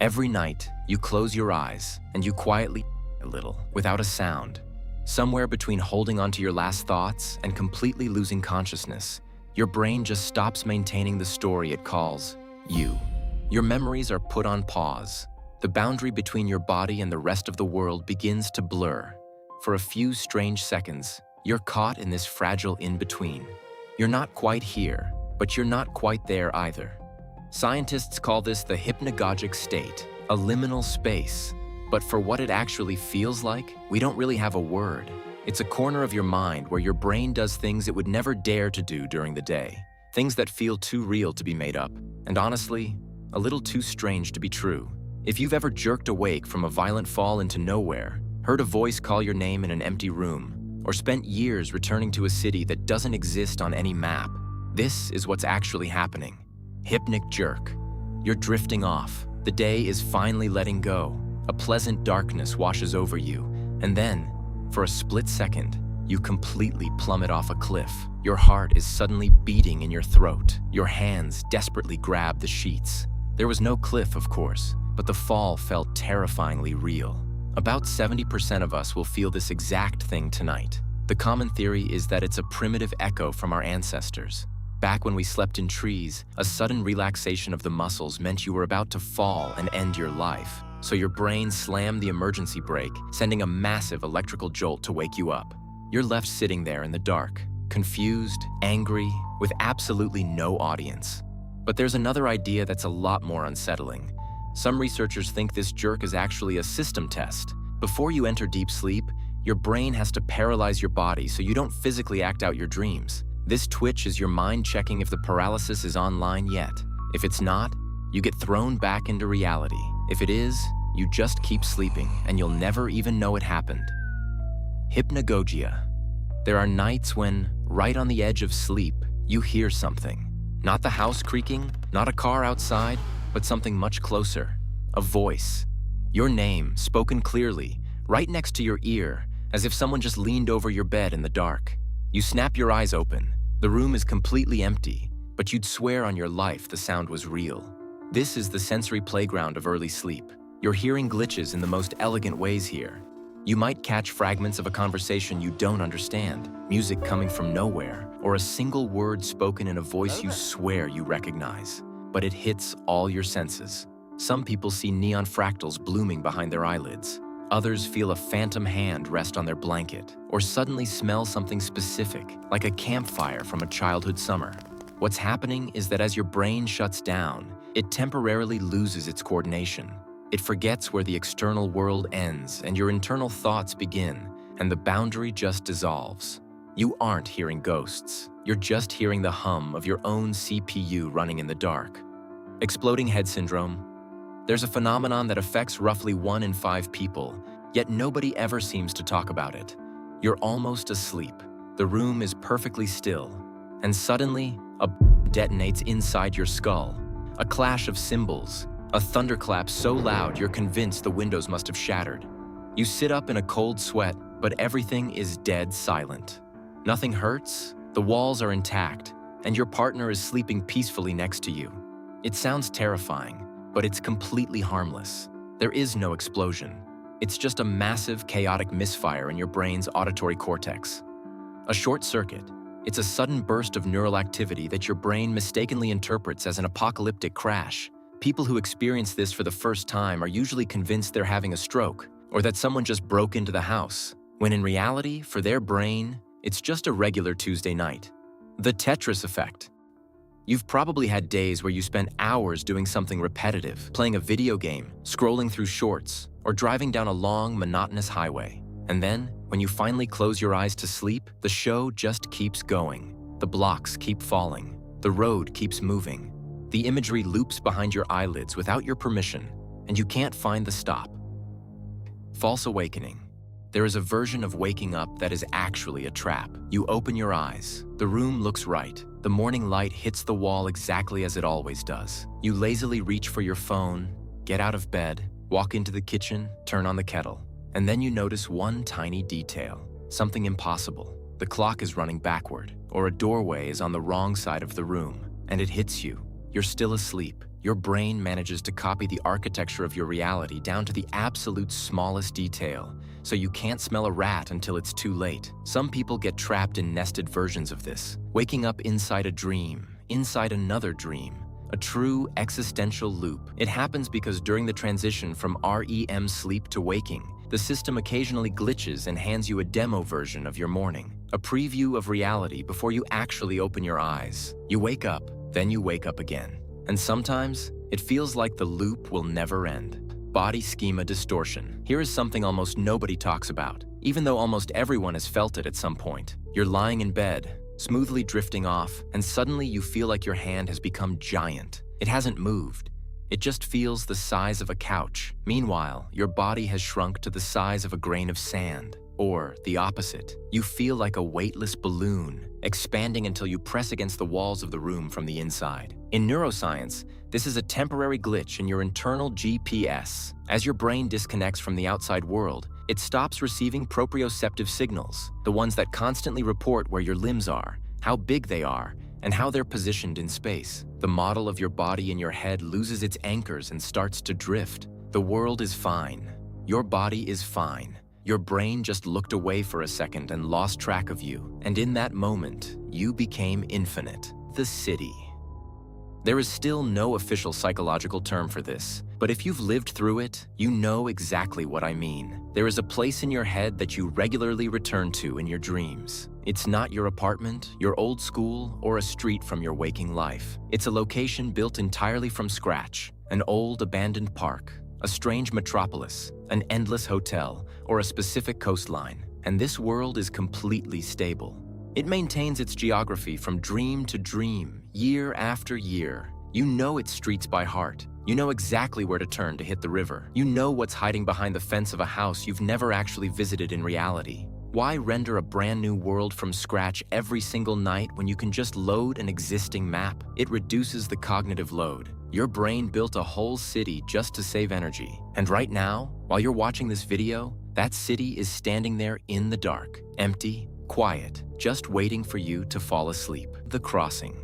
Every night, you close your eyes and you quietly a little, without a sound. Somewhere between holding onto your last thoughts and completely losing consciousness, your brain just stops maintaining the story it calls you. Your memories are put on pause. The boundary between your body and the rest of the world begins to blur. For a few strange seconds, you're caught in this fragile in-between. You're not quite here, but you're not quite there either. Scientists call this the hypnagogic state, a liminal space. But for what it actually feels like, we don't really have a word. It's a corner of your mind where your brain does things it would never dare to do during the day. Things that feel too real to be made up, and honestly, a little too strange to be true. If you've ever jerked awake from a violent fall into nowhere, heard a voice call your name in an empty room, or spent years returning to a city that doesn't exist on any map, this is what's actually happening. Hypnic Jerk. You're drifting off. The day is finally letting go. A pleasant darkness washes over you, and then, for a split second, you completely plummet off a cliff. Your heart is suddenly beating in your throat. Your hands desperately grab the sheets. There was no cliff, of course, but the fall felt terrifyingly real. About 70% of us will feel this exact thing tonight. The common theory is that it's a primitive echo from our ancestors. Back when we slept in trees, a sudden relaxation of the muscles meant you were about to fall and end your life. So your brain slammed the emergency brake, sending a massive electrical jolt to wake you up. You're left sitting there in the dark, confused, angry, with absolutely no audience. But there's another idea that's a lot more unsettling. Some researchers think this jerk is actually a system test. Before you enter deep sleep, your brain has to paralyze your body so you don't physically act out your dreams. This twitch is your mind checking if the paralysis is online yet. If it's not, you get thrown back into reality. If it is, you just keep sleeping and you'll never even know it happened. Hypnogogia. There are nights when, right on the edge of sleep, you hear something. Not the house creaking, not a car outside, but something much closer. A voice. Your name, spoken clearly, right next to your ear, as if someone just leaned over your bed in the dark. You snap your eyes open. The room is completely empty, but you'd swear on your life the sound was real. This is the sensory playground of early sleep. You're hearing glitches in the most elegant ways here. You might catch fragments of a conversation you don't understand, music coming from nowhere, or a single word spoken in a voice you swear you recognize. But it hits all your senses. Some people see neon fractals blooming behind their eyelids. Others feel a phantom hand rest on their blanket, or suddenly smell something specific, like a campfire from a childhood summer. What's happening is that as your brain shuts down, it temporarily loses its coordination. It forgets where the external world ends and your internal thoughts begin, and the boundary just dissolves. You aren't hearing ghosts. You're just hearing the hum of your own CPU running in the dark. Exploding head syndrome. There's a phenomenon that affects roughly 1 in 5 people, yet nobody ever seems to talk about it. You're almost asleep. The room is perfectly still, and suddenly, a detonates inside your skull. A clash of cymbals, a thunderclap so loud you're convinced the windows must have shattered. You sit up in a cold sweat, but everything is dead silent. Nothing hurts, the walls are intact, and your partner is sleeping peacefully next to you. It sounds terrifying, but it's completely harmless. There is no explosion. It's just a massive, chaotic misfire in your brain's auditory cortex. A short circuit. It's a sudden burst of neural activity that your brain mistakenly interprets as an apocalyptic crash. People who experience this for the first time are usually convinced they're having a stroke, or that someone just broke into the house, when in reality, for their brain, it's just a regular Tuesday night. The Tetris Effect. You've probably had days where you spent hours doing something repetitive, playing a video game, scrolling through shorts, or driving down a long, monotonous highway. And then, when you finally close your eyes to sleep, the show just keeps going. The blocks keep falling. The road keeps moving. The imagery loops behind your eyelids without your permission, and you can't find the stop. False awakening. There is a version of waking up that is actually a trap. You open your eyes. The room looks right. The morning light hits the wall exactly as it always does. You lazily reach for your phone, get out of bed, walk into the kitchen, turn on the kettle. And then you notice one tiny detail, something impossible. The clock is running backward, or a doorway is on the wrong side of the room, and it hits you. You're still asleep. your brain manages to copy the architecture of your reality down to the absolute smallest detail, so you can't smell a rat until it's too late. Some people get trapped in nested versions of this, waking up inside a dream, inside another dream, a true existential loop. It happens because during the transition from REM sleep to waking, the system occasionally glitches and hands you a demo version of your morning, a preview of reality before you actually open your eyes. You wake up, then you wake up again. And sometimes, it feels like the loop will never end. Body schema distortion. Here is something almost nobody talks about, even though almost everyone has felt it at some point. You're lying in bed, smoothly drifting off, and suddenly you feel like your hand has become giant. It hasn't moved. It just feels the size of a couch. Meanwhile, your body has shrunk to the size of a grain of sand. Or the opposite. You feel like a weightless balloon, expanding until you press against the walls of the room from the inside. In neuroscience, this is a temporary glitch in your internal GPS. As your brain disconnects from the outside world, it stops receiving proprioceptive signals, the ones that constantly report where your limbs are, how big they are, and how they're positioned in space. The model of your body in your head loses its anchors and starts to drift. The world is fine. Your body is fine. Your brain just looked away for a second and lost track of you. And in that moment, you became infinite. The city. There is still no official psychological term for this, but if you've lived through it, you know exactly what I mean. There is a place in your head that you regularly return to in your dreams. It's not your apartment, your old school, or a street from your waking life. It's a location built entirely from scratch, an old abandoned park, a strange metropolis, an endless hotel, or a specific coastline. And this world is completely stable. It maintains its geography from dream to dream, year after year. You know its streets by heart. You know exactly where to turn to hit the river. You know what's hiding behind the fence of a house you've never actually visited in reality. Why render a brand new world from scratch every single night when you can just load an existing map? It reduces the cognitive load. Your brain built a whole city just to save energy. And right now, while you're watching this video, that city is standing there in the dark, empty, quiet, just waiting for you to fall asleep. The crossing.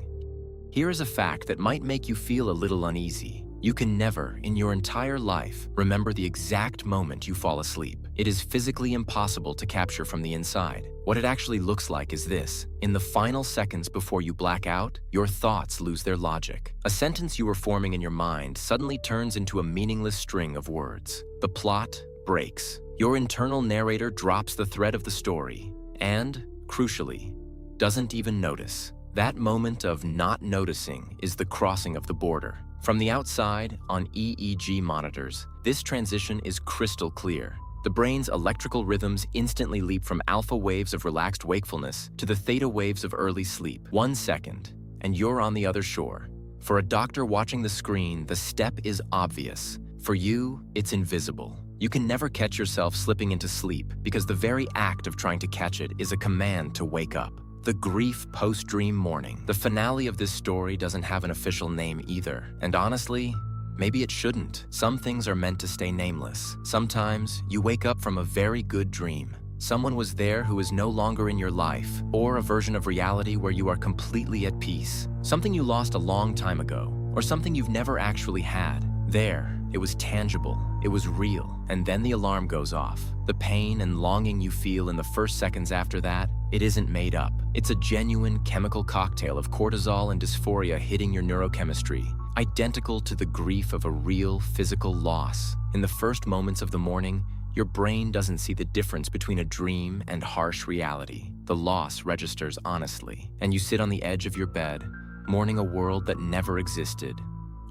Here is a fact that might make you feel a little uneasy. You can never, in your entire life, remember the exact moment you fall asleep. It is physically impossible to capture from the inside. What it actually looks like is this. In the final seconds before you black out, your thoughts lose their logic. A sentence you were forming in your mind suddenly turns into a meaningless string of words. The plot breaks. Your internal narrator drops the thread of the story and, crucially, doesn't even notice. That moment of not noticing is the crossing of the border. From the outside, on EEG monitors, this transition is crystal clear. The brain's electrical rhythms instantly leap from alpha waves of relaxed wakefulness to the theta waves of early sleep. 1 second, and you're on the other shore. For a doctor watching the screen, the step is obvious. For you, it's invisible. You can never catch yourself slipping into sleep because the very act of trying to catch it is a command to wake up. The grief post-dream morning. The finale of this story doesn't have an official name either. And honestly, maybe it shouldn't. Some things are meant to stay nameless. Sometimes, you wake up from a very good dream. Someone was there who is no longer in your life, or a version of reality where you are completely at peace. Something you lost a long time ago, or something you've never actually had. There, it was tangible, it was real, and then the alarm goes off. The pain and longing you feel in the first seconds after that, it isn't made up. It's a genuine chemical cocktail of cortisol and dysphoria hitting your neurochemistry, identical to the grief of a real physical loss. In the first moments of the morning, your brain doesn't see the difference between a dream and harsh reality. The loss registers honestly, and you sit on the edge of your bed, mourning a world that never existed,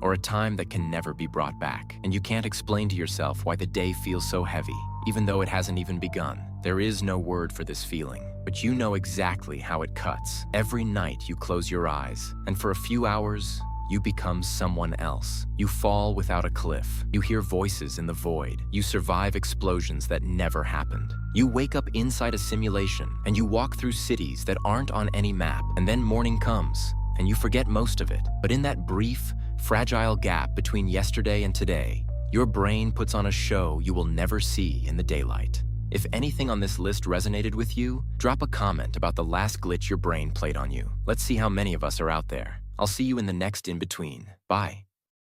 or a time that can never be brought back. And you can't explain to yourself why the day feels so heavy, even though it hasn't even begun. There is no word for this feeling, but you know exactly how it cuts. Every night you close your eyes, and for a few hours, you become someone else. You fall without a cliff. You hear voices in the void. You survive explosions that never happened. You wake up inside a simulation, and you walk through cities that aren't on any map. And then morning comes, and you forget most of it. But in that brief, fragile gap between yesterday and today, your brain puts on a show you will never see in the daylight. If anything on this list resonated with you, drop a comment about the last glitch your brain played on you. Let's see how many of us are out there. I'll see you in the next in between. Bye.